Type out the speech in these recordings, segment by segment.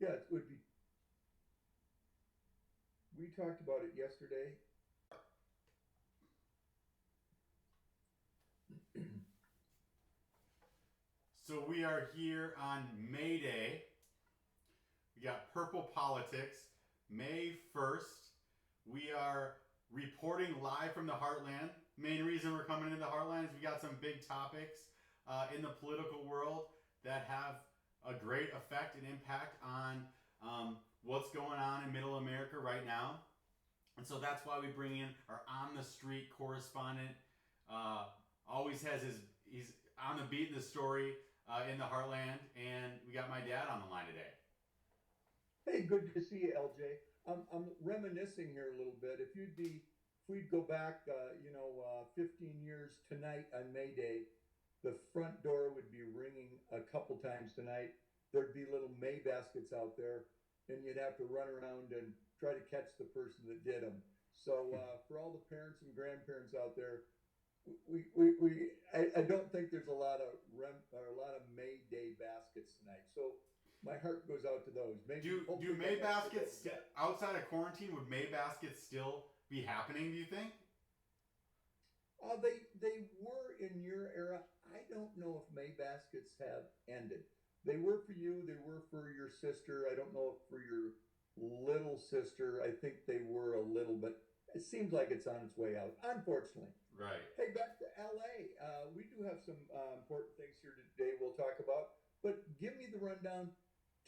Yeah, it would be. We talked about it yesterday. So we are here on May Day. We got Purple Politics, May 1st. We are reporting live from the Heartland. Main reason we're coming into the Heartland is we got some big topics in the political world that have a great effect and impact on what's going on in Middle America right now. And so that's why we bring in our on the street correspondent. Always has he's on the beat in the story in the Heartland, and we got my dad on the line today. Hey, good to see you, LJ. I'm reminiscing here a little bit. If we'd go back, 15 years tonight on May Day, the front door would be ringing a couple times tonight. There'd be little May baskets out there, and you'd have to run around and try to catch the person that did them. So for all the parents and grandparents out there, I don't think there's a lot of a lot of May Day baskets tonight. So my heart goes out to those. Maybe Do hopefully May they'll never get baskets again. outside of quarantine, would May baskets still be happening? Do you think? They were in your era. I don't know if May baskets have ended. They were for you. They were for your sister. I don't know if for your little sister. I think they were a little, but it seems like it's on its way out. Unfortunately. Right. Hey, back to LA. We do have some important things here today we'll talk about, but give me the rundown.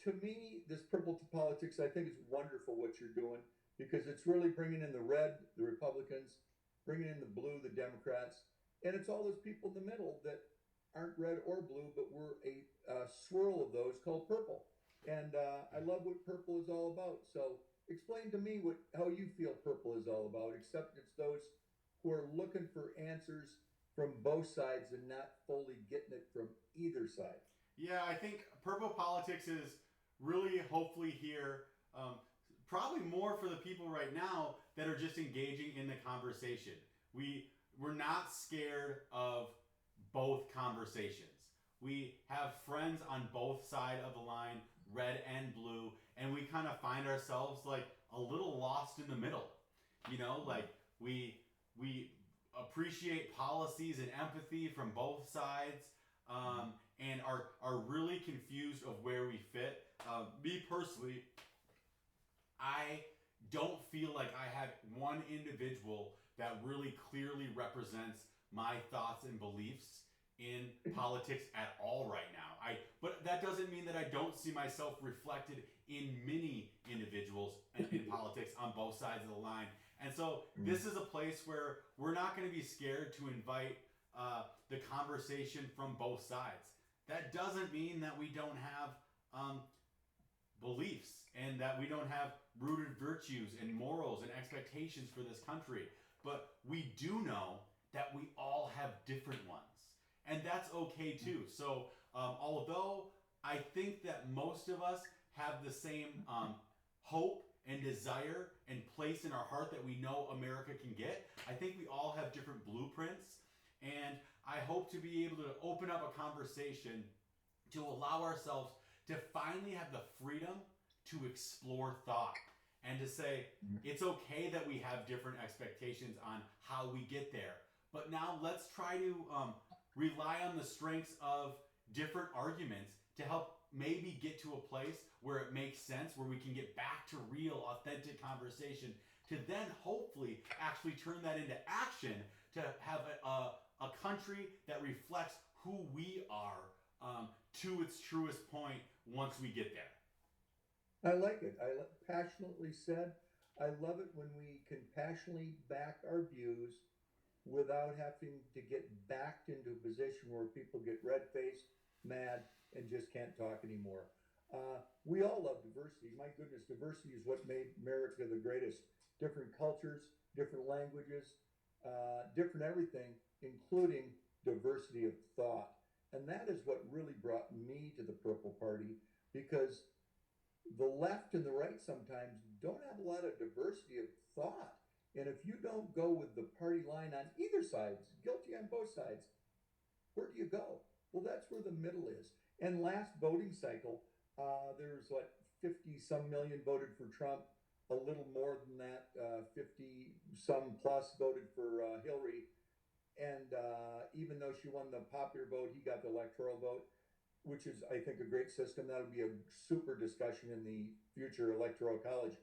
To me, this purple to politics, I think it's wonderful what you're doing because it's really bringing in the red, the Republicans, bringing in the blue, the Democrats, and it's all those people in the middle that aren't red or blue, but we're a swirl of those called purple. And I love what purple is all about. So explain to me what how you feel purple is all about, except it's those who are looking for answers from both sides and not fully getting it from either side. Yeah, I think purple politics is really hopefully here. Probably more for the people right now that are just engaging in the conversation. We're not scared of both conversations. We have friends on both side of the line, red and blue, and we kind of find ourselves like a little lost in the middle. Like we appreciate policies and empathy from both sides, and are really confused of where we fit. Me personally, I don't feel like I have one individual that really clearly represents my thoughts and beliefs in politics at all right now. But that doesn't mean that I don't see myself reflected in many individuals in politics on both sides of the line. And so this is a place where we're not going to be scared to invite the conversation from both sides. That doesn't mean that we don't have beliefs and that we don't have rooted virtues and morals and expectations for this country. But we do know that we all have different ones. And that's okay too. So, although I think that most of us have the same hope and desire and place in our heart that we know America can get, I think we all have different blueprints. And I hope to be able to open up a conversation to allow ourselves to finally have the freedom to explore thought and to say it's okay that we have different expectations on how we get there. But now let's try to rely on the strengths of different arguments to help maybe get to a place where it makes sense, where we can get back to real, authentic conversation, to then hopefully actually turn that into action to have a country that reflects who we are to its truest point once we get there. I like it. Passionately said. I love it when we can passionately back our views without having to get backed into a position where people get red faced, mad, and just can't talk anymore. We all love diversity. My goodness, diversity is what made America the greatest. Different cultures, different languages, different everything, including diversity of thought. And that is what really brought me to the Purple Party because the left and the right sometimes don't have a lot of diversity of thought. And if you don't go with the party line on either side, guilty on both sides, where do you go? Well, that's where the middle is. And last voting cycle, there's what 50 some million voted for Trump. A little more than that, 50 some plus voted for Hillary. And even though she won the popular vote, he got the electoral vote, which is, I think, a great system. That'll be a super discussion in the future electoral college.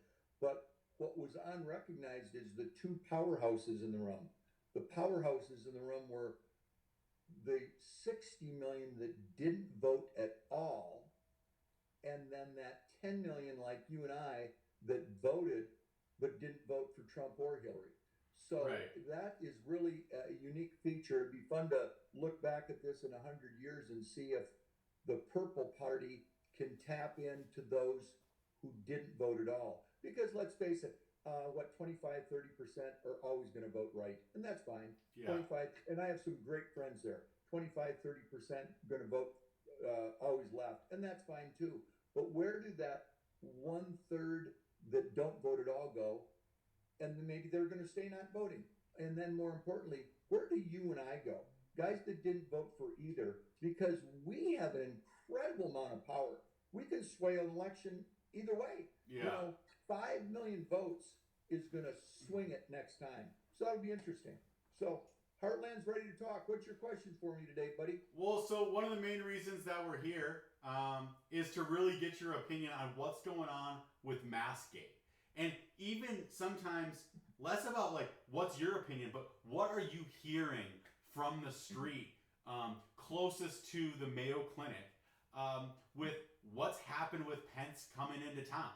But what was unrecognized is the two powerhouses in the room. The powerhouses in the room were the 60 million that didn't vote at all, and then that 10 million, like you and I, that voted but didn't vote for Trump or Hillary. So Right. that is really a unique feature. It'd be fun to look back at this in 100 years and see if the Purple Party can tap into those who didn't vote at all. Because let's face it, 25, 30% are always going to vote right. And that's fine. Yeah. 25, and I have some great friends there. 25, 30% going to vote always left. And that's fine too. But where did that 1/3 that don't vote at all go? And then maybe they're going to stay not voting. And then more importantly, where do you and I go? Guys that didn't vote for either, because we have an incredible amount of power. We can sway an election either way. Yeah. 5 million votes is going to swing it next time. So that'll be interesting. So Heartland's ready to talk. What's your question for me today, buddy? Well, so one of the main reasons that we're here is to really get your opinion on what's going on with Maskgate. And even sometimes less about like what's your opinion, but what are you hearing from the street closest to the Mayo Clinic with what's happened with Pence coming into town.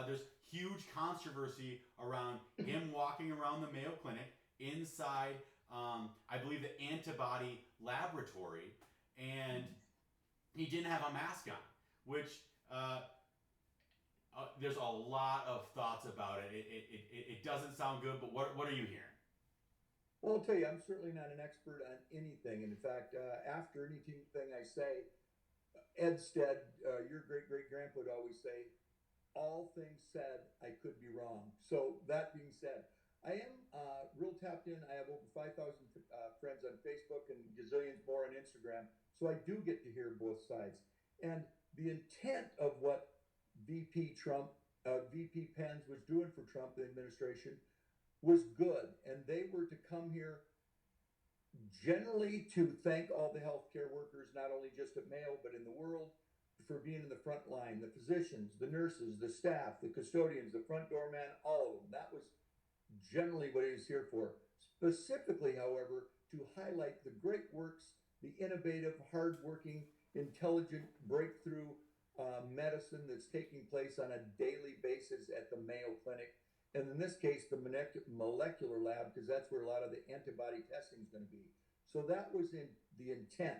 There's huge controversy around him walking around the Mayo Clinic inside, I believe, the antibody laboratory, and he didn't have a mask on, which there's a lot of thoughts about it. It doesn't sound good, but what are you hearing? Well, I'll tell you, I'm certainly not an expert on anything. And in fact, after anything I say, Ed Stead, your great-great-grandpa would always say, all things said, I could be wrong. So that being said, I am real tapped in. I have over 5,000 friends on Facebook and gazillions more on Instagram. So I do get to hear both sides. And the intent of what VP Pence was doing for Trump, the administration, was good. And they were to come here generally to thank all the healthcare workers, not only just at Mayo, but in the world, for being in the front line, the physicians, the nurses, the staff, the custodians, the front doorman, all of them. That was generally what he was here for. Specifically, however, to highlight the great works, the innovative, hardworking, intelligent breakthrough medicine that's taking place on a daily basis at the Mayo Clinic. And in this case, the molecular lab, because that's where a lot of the antibody testing is going to be. So that was in the intent.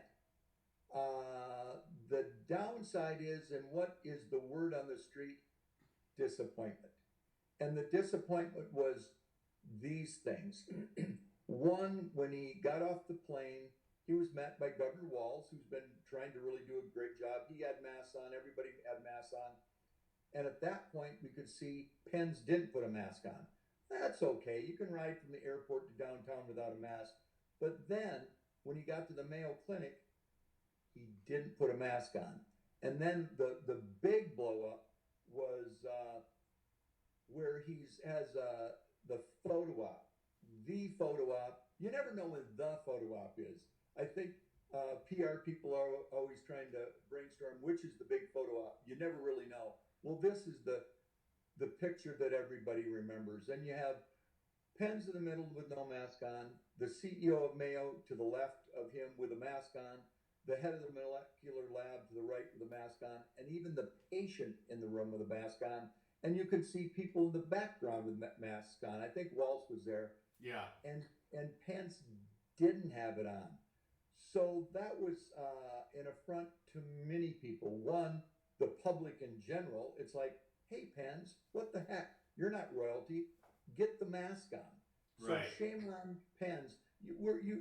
The downside is, and what is the word on the street? Disappointment. And the disappointment was these things. One, when he got off the plane, he was met by Governor Walz, who's been trying to really do a great job. He had masks on, everybody had masks on. And at that point, we could see Pence didn't put a mask on. That's okay. You can ride from the airport to downtown without a mask. But then, when he got to the Mayo Clinic, he didn't put a mask on. And then the big blow up was where he has the photo op. The photo op. You never know what the photo op is. I think PR people are always trying to brainstorm which is the big photo op. You never really know. Well, this is the picture that everybody remembers. And you have Pence in the middle with no mask on, the CEO of Mayo to the left of him with a mask on, the head of the molecular lab to the right with a mask on, and even the patient in the room with a mask on. And you could see people in the background with masks on. I think Walz was there. Yeah. And Pence didn't have it on. So that was an affront to many people. One, the public in general. It's like, hey, Pence, what the heck? You're not royalty. Get the mask on. So Right. shame on Pence.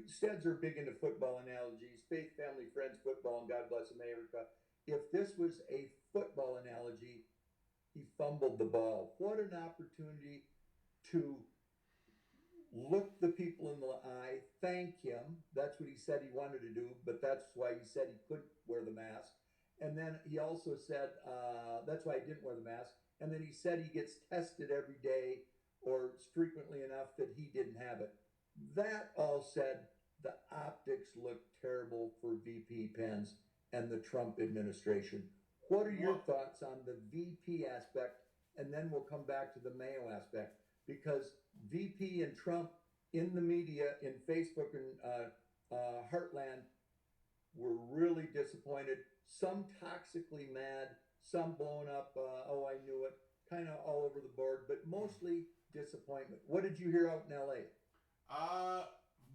Steads are big into football analogies, faith, family, friends, football, and God bless America. If this was a football analogy, he fumbled the ball. What an opportunity to look the people in the eye, thank him. That's what he said he wanted to do, but that's why he said he couldn't wear the mask. And then he also said, that's why I didn't wear the mask. And then he said he gets tested every day or frequently enough that he didn't have it. That all said, the optics look terrible for VP Pence and the Trump administration. What are your thoughts on the VP aspect? And then we'll come back to the Mayo aspect, because VP and Trump in the media, in Facebook and Heartland, were really disappointed. Some toxically mad, some blown up. Oh, I knew it. Kind of all over the board, but mostly disappointment. What did you hear out in LA?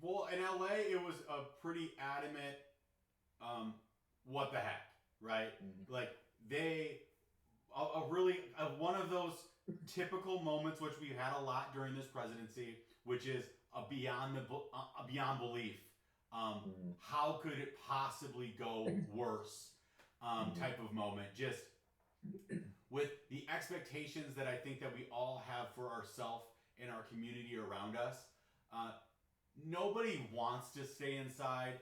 Well, in LA, it was a pretty adamant, what the heck, right? Mm-hmm. Like they, really one of those typical moments which we've had a lot during this presidency, which is a beyond belief. How could it possibly go worse? Type of moment, just with the expectations that I think that we all have for ourselves and our community around us. Nobody wants to stay inside.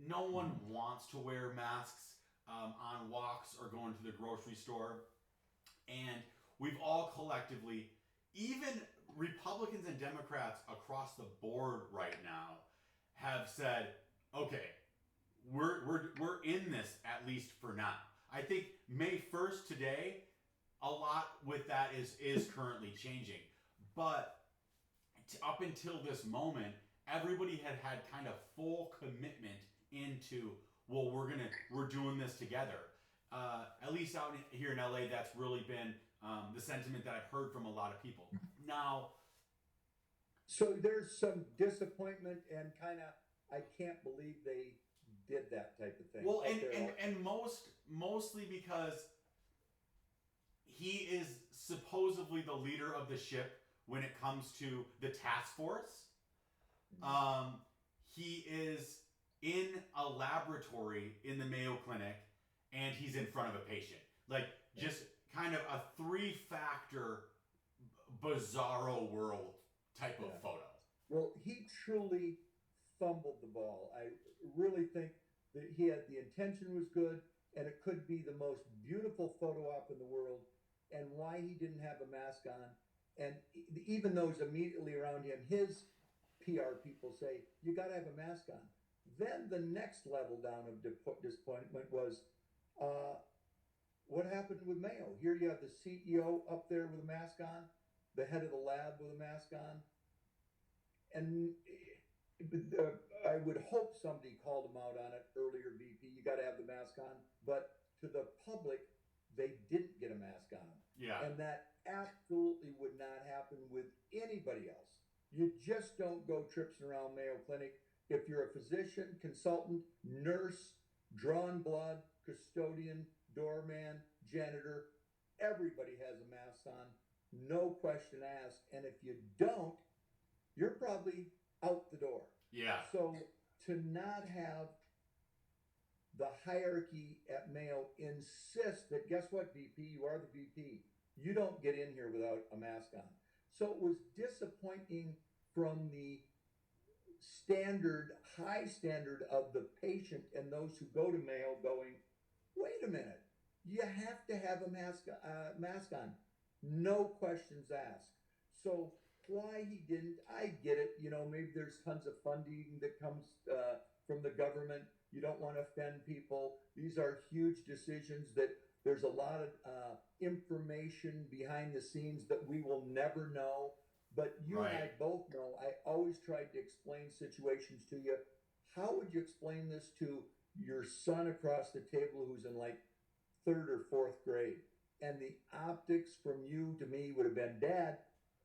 No one wants to wear masks on walks or going to the grocery store. And we've all collectively, even Republicans and Democrats across the board right now, have said, okay, we're in this at least for now. I think May 1st today, a lot with that is currently changing. But up until this moment, everybody had kind of full commitment into, well, we're doing this together. At least out here in LA, that's really been the sentiment that I've heard from a lot of people. Now, so there's some disappointment and kind of, I can't believe they did that type of thing. Well, and mostly because he is supposedly the leader of the ship when it comes to the task force. He is in a laboratory in the Mayo Clinic, and he's in front of a patient. Like, just kind of a 3-factor bizarro world type of photo. Well, he truly fumbled the ball. I really think that he had, the intention was good, and it could be the most beautiful photo op in the world, and why he didn't have a mask on. And even those immediately around him, his PR people say, you got to have a mask on. Then the next level down of disappointment was, what happened with Mayo? Here you have the CEO up there with a mask on, the head of the lab with a mask on. And I would hope somebody called him out on it earlier, VP. You got to have the mask on. But to the public, they didn't get a mask on. Yeah. And that absolutely would not happen with anybody else. You just don't go tripping around Mayo Clinic. If you're a physician, consultant, nurse, drawn blood, custodian, doorman, janitor, everybody has a mask on. No question asked. And if you don't, you're probably out the door. Yeah. So to not have the hierarchy at Mayo insist that, guess what, VP, you are the VP. You don't get in here without a mask on. So it was disappointing from the high standard of the patient and those who go to Mayo going, wait a minute, you have to have a mask on. No questions asked. So why he didn't, I get it. You know, maybe there's tons of funding that comes from the government. You don't want to offend people. These are huge decisions that there's a lot of information behind the scenes that we will never know. But you and I both know, I always tried to explain situations to you. How would you explain this to your son across the table who's in like 3rd or 4th grade? And the optics from you to me would have been, Dad,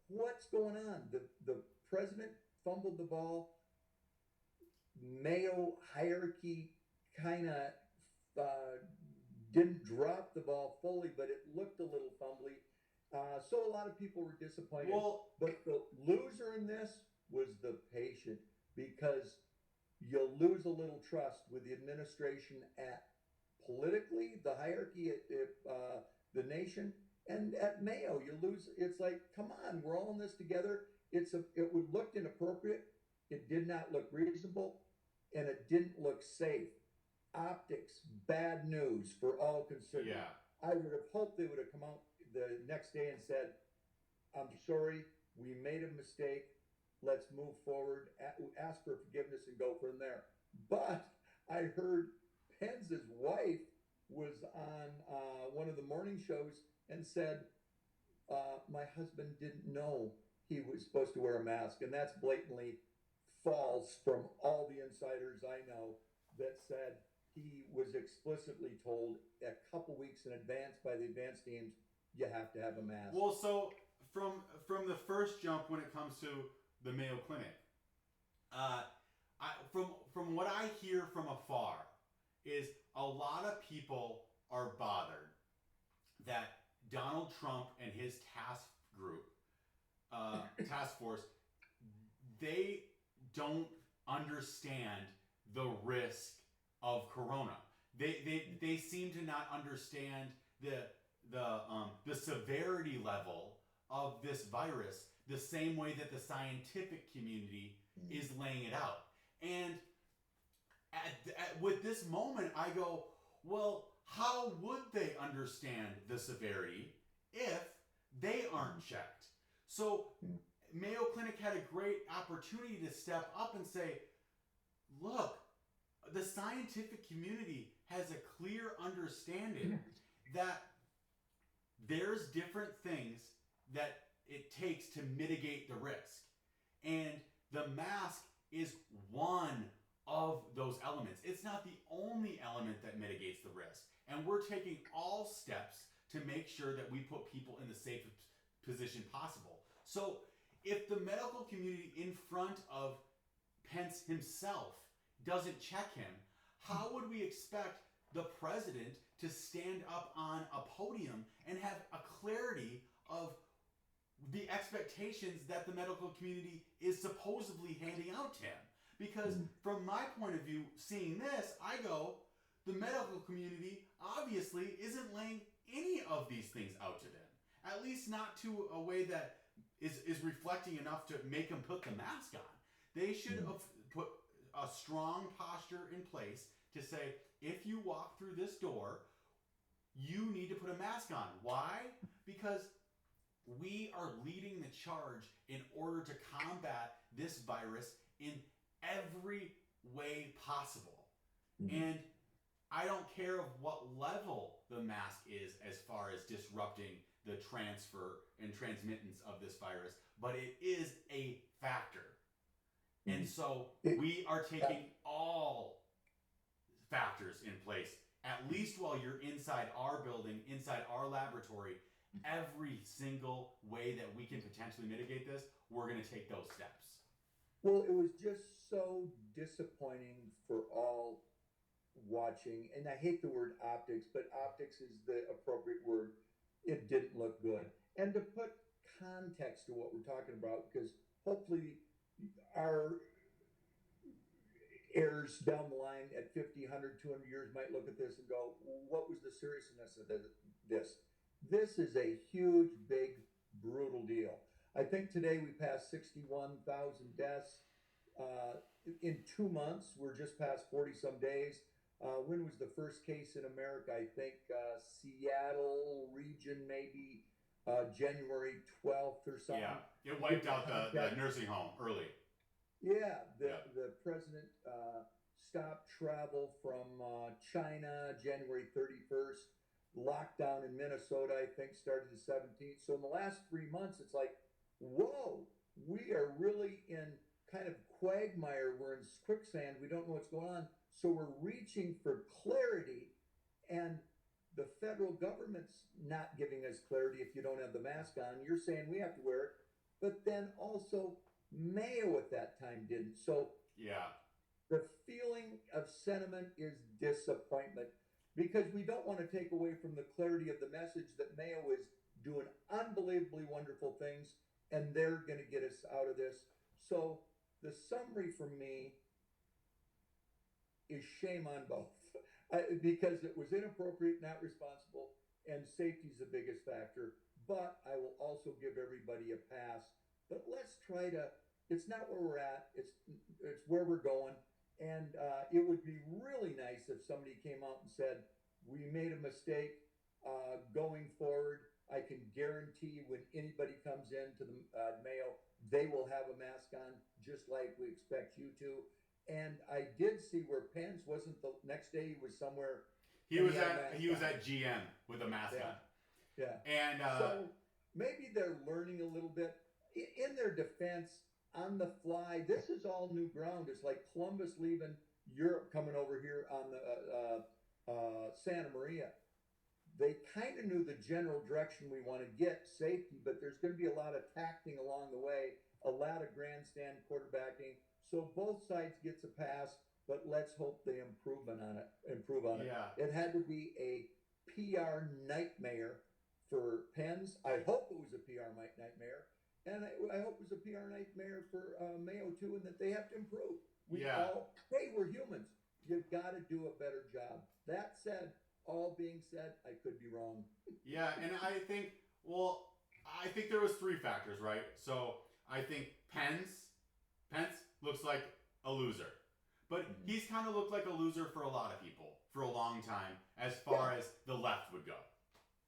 what's going on? The president fumbled the ball. Mayo hierarchy kind of didn't drop the ball fully, but it looked a little fumbly. So a lot of people were disappointed. But the loser in this was the patient, because you'll lose a little trust with the administration at politically, the hierarchy at the nation, and at Mayo. You lose. It's like, come on, we're all in this together. It looked inappropriate. It did not look reasonable, and it didn't look safe. optics, bad news for all concerned. Yeah. I would have hoped they would have come out the next day and said, I'm sorry, we made a mistake. Let's move forward, ask for forgiveness, and go from there. But I heard Pence's wife was on one of the morning shows and said, my husband didn't know he was supposed to wear a mask. And that's blatantly false from all the insiders I know that said he was explicitly told a couple weeks in advance by the advance teams, you have to have a mask. Well, so from the first jump when it comes to the Mayo Clinic, from what I hear from afar is a lot of people are bothered that Donald Trump and his task force, they don't understand the risk of Corona. They seem to not understand the severity level of this virus the same way that the scientific community is laying it out. And with this moment, I go, well, how would they understand the severity if they aren't checked? So Mayo Clinic had a great opportunity to step up and say, look, the scientific community has a clear understanding that there's different things that it takes to mitigate the risk. And the mask is one of those elements. It's not the only element that mitigates the risk. And we're taking all steps to make sure that we put people in the safest position possible. So if the medical community in front of Pence himself doesn't check him, how would we expect the president to stand up on a podium and have a clarity of the expectations that the medical community is supposedly handing out to him? Because from my point of view, seeing this, I go, the medical community obviously isn't laying any of these things out to them. At least not to a way that is reflecting enough to make them put the mask on. They should have put a strong posture in place to say, if you walk through this door, you need to put a mask on. Why? Because we are leading the charge in order to combat this virus in every way possible. And I don't care of what level the mask is as far as disrupting the transfer and transmittance of this virus, but it is a factor. And so we are taking all factors in place, at least while you're inside our building, inside our laboratory. Every single way that we can potentially mitigate this, we're going to take those steps. Well, it was just so disappointing for all watching, and I hate the word optics, but optics is the appropriate word. It didn't look good. And to put context to what we're talking about, because hopefully our heirs down the line at 50, 100, 200 years might look at this and go, what was the seriousness of this? This is a huge, big, brutal deal. I think today we passed 61,000 deaths. In 2 months, we're just past 40-some days. When was the first case in America? I think Seattle region, maybe January 12th or something. Yeah, it wiped out the nursing home early. Yeah, the president stopped travel from China January 31st. Lockdown in Minnesota, I think, started the 17th. So in the last 3 months, it's like, whoa, we are really in kind of quagmire. We're in quicksand. We don't know what's going on. So we're reaching for clarity, and the federal government's not giving us clarity if you don't have the mask on. You're saying we have to wear it, but then also Mayo at that time didn't. So yeah, the feeling of sentiment is disappointment, because we don't want to take away from the clarity of the message that Mayo is doing unbelievably wonderful things, and they're going to get us out of this. So the summary for me is shame on both, because it was inappropriate, not responsible, and safety is the biggest factor. But I will also give everybody a pass. But let's try to, it's not where we're at, it's where we're going. And it would be really nice if somebody came out and said, we made a mistake. Going forward, I can guarantee when anybody comes into the Mayo, they will have a mask on, just like we expect you to. And I did see where Pence wasn't the next day, he was somewhere. He and was had a at mask he was on. at GM with a mask Yeah. on, Yeah. and So maybe they're learning a little bit. In their defense, on the fly, this is all new ground. It's like Columbus leaving Europe, coming over here on the Santa Maria. They kind of knew the general direction we want to get, safety, but there's going to be a lot of tacting along the way, a lot of grandstand quarterbacking. So both sides gets a pass, but let's hope they improve on it. yeah, It had to be a PR nightmare for Pens. I hope it was a PR nightmare, and I hope it was a PR nightmare for Mayo too, and that they have to improve. yeah. Hey, we're humans. You've got to do a better job. That said, all being said, I could be wrong. Yeah, and I think there was three factors, right? So I think Pence looks like a loser, but he's kind of looked like a loser for a lot of people for a long time, as far as the left would go.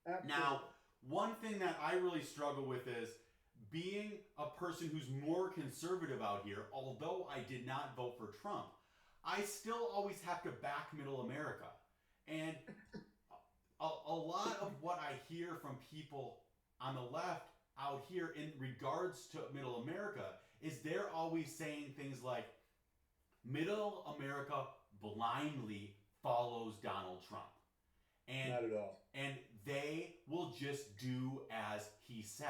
Absolutely. Now, one thing that I really struggle with is being a person who's more conservative out here. Although I did not vote for Trump, I still always have to back Middle America. And a lot of what I hear from people on the left out here in regards to Middle America is they're always saying things like, Middle America blindly follows Donald Trump. And, Not at all. and they will just do as he says.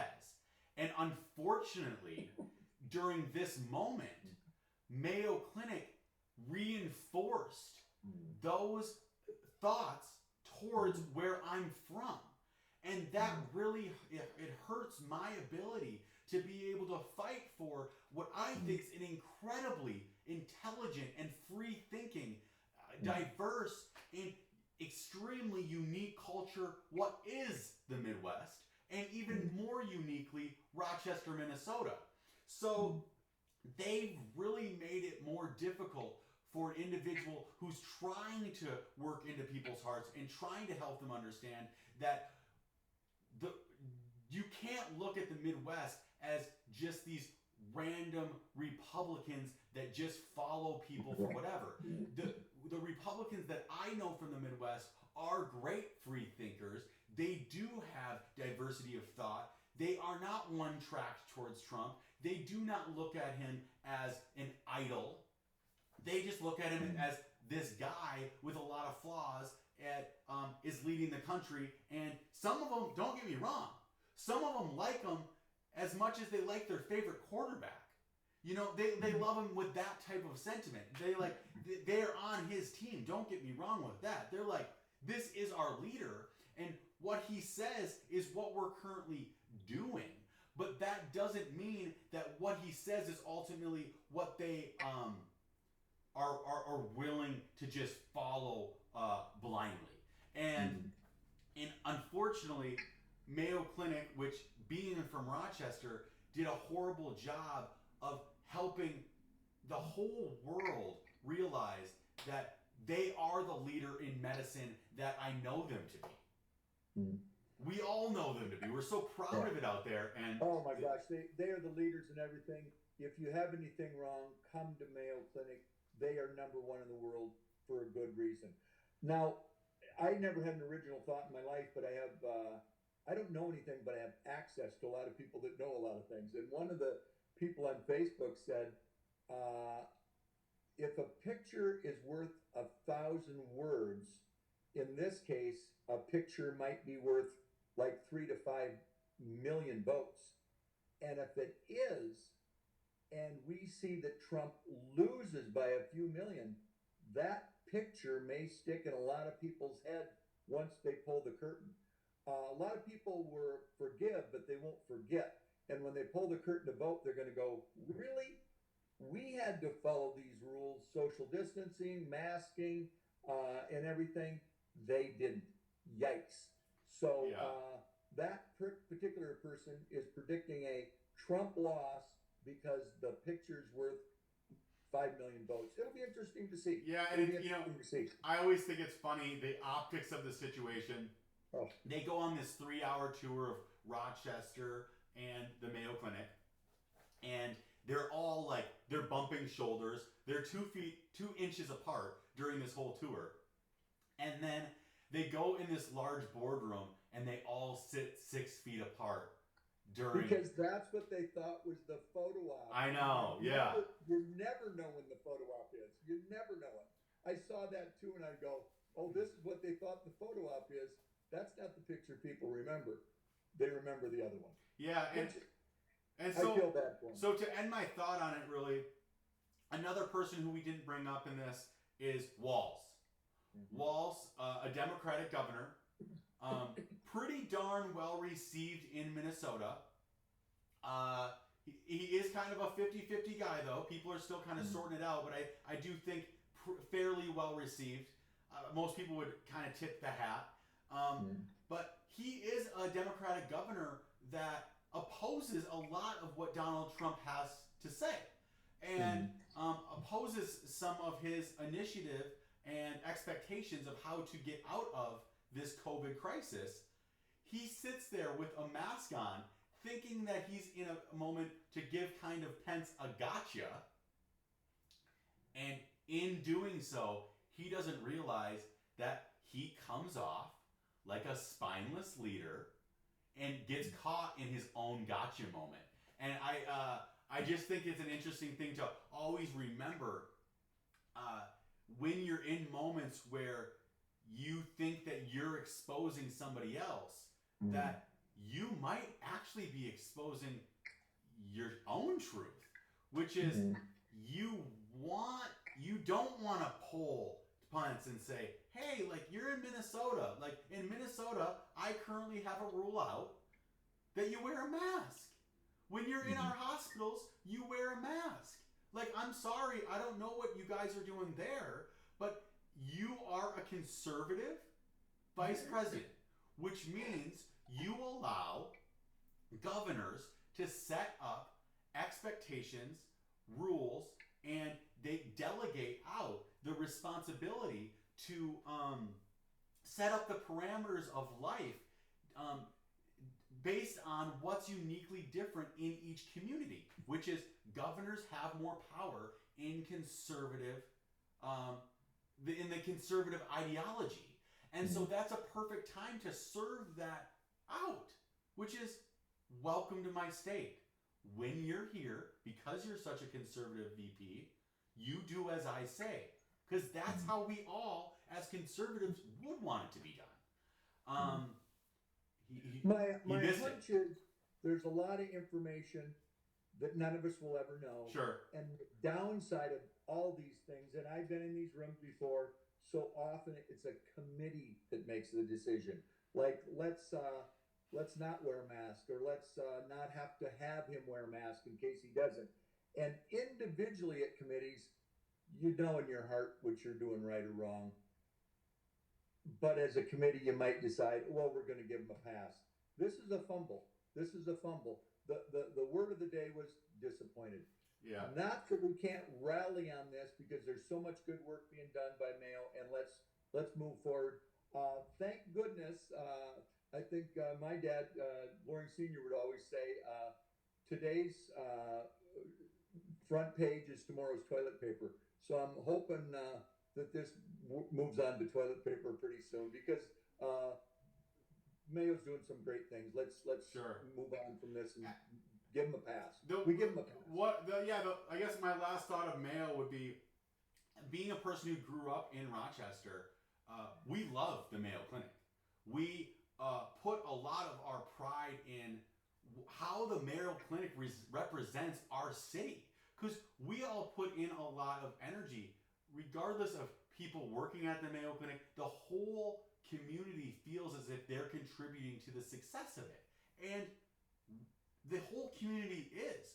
And unfortunately, during this moment, Mayo Clinic reinforced those thoughts towards where I'm from. And that really, it hurts my ability to be able to fight for what I think is an incredibly intelligent and free thinking, diverse, and extremely unique culture, what is the Midwest, and even more uniquely, Rochester, Minnesota. So they've really made it more difficult for an individual who's trying to work into people's hearts and trying to help them understand that you can't look at the Midwest as just these random Republicans that just follow people for whatever. The Republicans that I know from the Midwest are great free thinkers. They do have diversity of thought. They are not one-tracked towards Trump. They do not look at him as an idol. They just look at him as this guy with a lot of flaws is leading the country. And some of them, don't get me wrong, some of them like him as much as they like their favorite quarterback. You know, they love him with that type of sentiment. They're on his team. Don't get me wrong with that. They're like, this is our leader, and what he says is what we're currently doing. But that doesn't mean that what he says is ultimately what they are willing to just follow blindly. And unfortunately, Mayo Clinic, which being from Rochester, did a horrible job of helping the whole world realize that they are the leader in medicine that I know them to be. We all know them to be. We're so proud of it out there. And oh my gosh, they are the leaders in everything. If you have anything wrong, come to Mayo Clinic. They are number one in the world for a good reason. Now, I never had an original thought in my life, but I have, I don't know anything, but I have access to a lot of people that know a lot of things. And one of the people on Facebook said, if a picture is worth 1,000 words, in this case, a picture might be worth like 3 to 5 million votes. And if it is, and we see that Trump loses by a few million, that picture may stick in a lot of people's head once they pull the curtain. A lot of people will forgive, but they won't forget. And when they pull the curtain to vote, they're going to go, really? We had to follow these rules, social distancing, masking, and everything. They didn't. Yikes. So that particular person is predicting a Trump loss because the picture's worth 5 million votes. It'll be interesting to see. Yeah, It'll and be interesting to see. I always think it's funny the optics of the situation. Oh, They go on this 3-hour tour of Rochester and the Mayo Clinic, and they're all like they're bumping shoulders. They're 2 inches apart during this whole tour, and then they go in this large boardroom and they all sit 6 feet apart during. because that's what they thought was the photo op. I know, yeah. You never know when the photo op is. You never know it. I saw that too, and I go, "Oh, this is what they thought the photo op is." That's not the picture people remember. They remember the other one. Yeah, and I so feel bad for them. so to end my thought on it, really, another person who we didn't bring up in this is Walz. Walz, a Democratic governor, pretty darn well received in Minnesota. He is kind of a 50-50 guy, though. People are still kind of sorting it out, but I do think fairly well received. Most people would kind of tip the hat. But he is a Democratic governor that opposes a lot of what Donald Trump has to say and opposes some of his initiative and expectations of how to get out of this COVID crisis. He sits there with a mask on, thinking that he's in a moment to give kind of Pence a gotcha. And in doing so, he doesn't realize that he comes off like a spineless leader and gets caught in his own gotcha moment. And I just think it's an interesting thing to always remember when you're in moments where you think that you're exposing somebody else, that you might actually be exposing your own truth, which is you don't want to pull punts and say, hey, like you're in Minnesota. Like in Minnesota, I currently have a rule out that you wear a mask. When you're in our hospitals, you wear a mask. Like, I'm sorry, I don't know what you guys are doing there, but you are a conservative vice president, which means you allow governors to set up expectations, rules, and they delegate out the responsibility to set up the parameters of life based on what's uniquely different in each community, which is governors have more power in conservative, in the conservative ideology. And so that's a perfect time to serve that out, which is welcome to my state. When you're here, because you're such a conservative VP, you do as I say. Because that's how we all, as conservatives, would want it to be done. My hunch is there's a lot of information that none of us will ever know. Sure. And the downside of all these things, and I've been in these rooms before, so often it's a committee that makes the decision. Like, let's not wear a mask, or let's not have to have him wear a mask in case he doesn't. And individually at committees, you know in your heart what you're doing right or wrong. But as a committee, you might decide, well, we're going to give him a pass. This is a fumble. This is a fumble. The word of the day was disappointed. Yeah. Not that we can't rally on this because there's so much good work being done by Mayo, and let's move forward. Thank goodness. I think my dad, Loring Sr., would always say, today's front page is tomorrow's toilet paper. So I'm hoping that this moves on to toilet paper pretty soon, because Mayo's doing some great things. Let's Sure. move on from this and give him a pass. We give him a pass. I guess my last thought of Mayo would be, being a person who grew up in Rochester, we love the Mayo Clinic. We put a lot of our pride in how the Mayo Clinic represents our city, because we all put in a lot of energy, regardless of people working at the Mayo Clinic. The whole community feels as if they're contributing to the success of it, and the whole community is.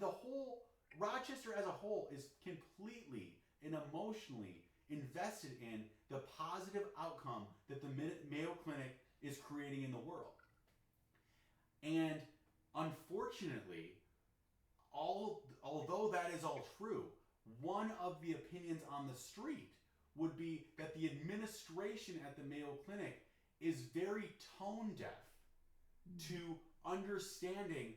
The whole Rochester as a whole is completely and emotionally invested in the positive outcome that the Mayo Clinic is creating in the world. And unfortunately, although that is all true, one of the opinions on the street would be that the administration at the Mayo Clinic is very tone deaf to understanding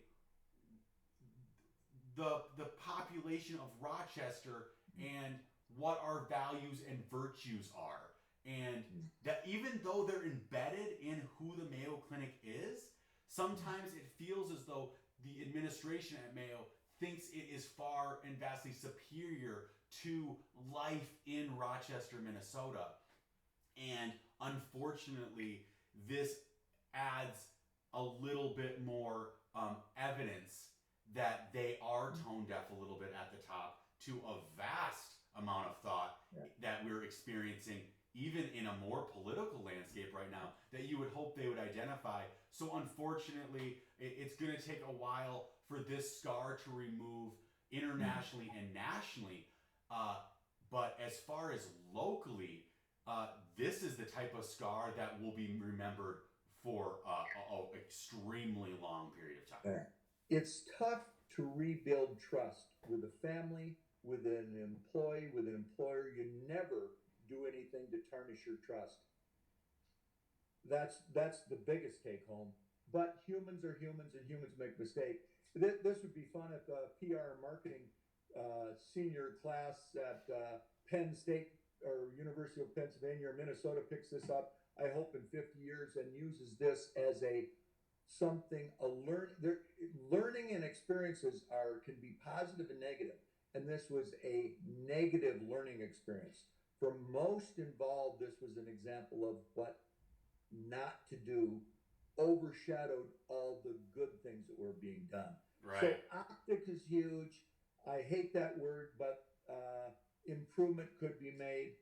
the population of Rochester and what our values and virtues are. And that even though they're embedded in who the Mayo Clinic is, sometimes it feels as though the administration at Mayo thinks it is far and vastly superior to life in Rochester, Minnesota. And unfortunately, this adds a little bit more evidence that they are tone deaf a little bit at the top to a vast amount of thought that we're experiencing, even in a more political landscape right now, that you would hope they would identify. So unfortunately, it's going to take a while for this scar to remove internationally and nationally. But as far as locally, this is the type of scar that will be remembered for an extremely long period of time. It's tough to rebuild trust with a family, with an employee, with an employer. You never do anything to tarnish your trust. That's the biggest take home. But humans are humans, and humans make mistakes. This would be fun if PR and marketing senior class at Penn State or University of Pennsylvania or Minnesota picks this up. I hope in 50 years and uses this as learning and experiences can be positive and negative. And this was a negative learning experience. For most involved, this was an example of what not to do, overshadowed all the good things that were being done. Right. So optics is huge. I hate that word, but improvement could be made.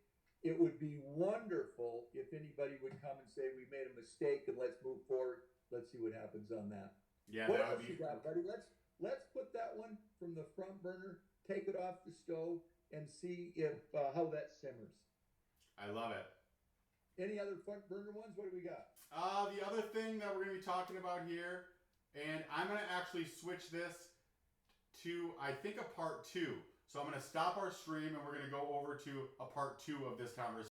It would be wonderful if anybody would come and say, we made a mistake and let's move forward. Let's see what happens on that. Yeah, what else you got, buddy? Let's put that one from the front burner, take it off the stove, and see if how that simmers. I love it. Any other front burner ones? What do we got? The other thing that we're going to be talking about here, and I'm going to actually switch this to, I think, a part 2. So I'm going to stop our stream and we're going to go over to a part 2 of this conversation.